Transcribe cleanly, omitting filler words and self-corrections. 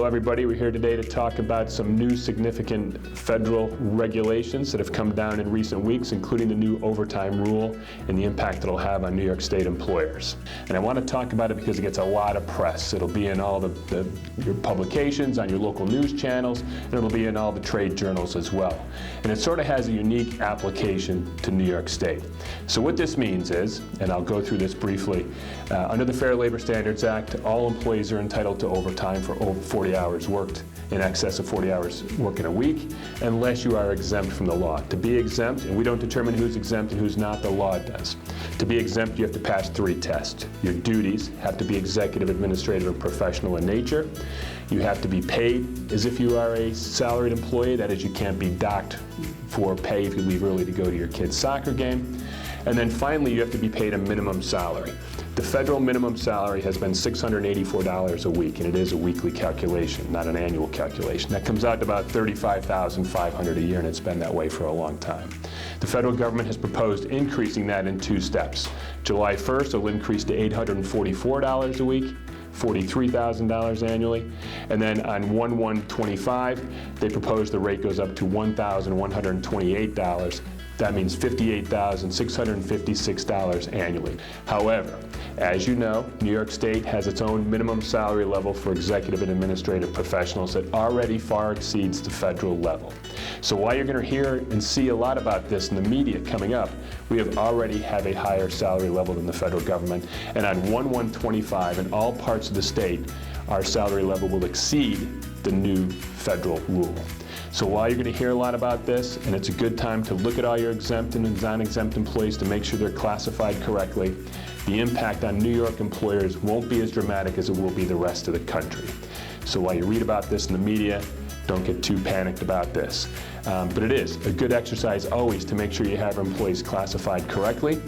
Hello everybody, we're here today to talk about some new significant federal regulations that have come down in recent weeks, including the new overtime rule and the impact it'll have on New York State employers. And I want to talk about it because it gets a lot of press. It'll be in all your publications, on your local news channels, and it'll be in all the trade journals as well. And it sort of has a unique application to New York State. So what this means is, and I'll go through this briefly, under the Fair Labor Standards Act, all employees are entitled to overtime for over 40 hours worked, in excess of 40 hours work in a week, unless you are exempt from the law. To be exempt, and we don't determine who's exempt and who's not, the law does. To be exempt, you have to pass 3 tests. Your duties have to be executive, administrative, and professional in nature. You have to be paid as if you are a salaried employee. That is, you can't be docked for pay if you leave early to go to your kid's soccer game. And then finally, you have to be paid a minimum salary. The federal minimum salary has been $684 a week, and it is a weekly calculation, not an annual calculation. That comes out to about $35,500 a year, and it's been that way for a long time. The federal government has proposed increasing that in 2 steps. July 1st, it'll increase to $844 a week, $43,000 annually, and then on 1/1/25, they propose the rate goes up to $1,128. That means $58,656 annually. However, as you know, New York State has its own minimum salary level for executive and administrative professionals that already far exceeds the federal level. So while you're going to hear and see a lot about this in the media coming up, we already have a higher salary level than the federal government. And on 1/1/25, in all parts of the state, our salary level will exceed the new federal rule. So while you're going to hear a lot about this, and it's a good time to look at all your exempt and non-exempt employees to make sure they're classified correctly, the impact on New York employers won't be as dramatic as it will be the rest of the country. So while you read about this in the media, don't get too panicked about this. But it is a good exercise always to make sure you have your employees classified correctly.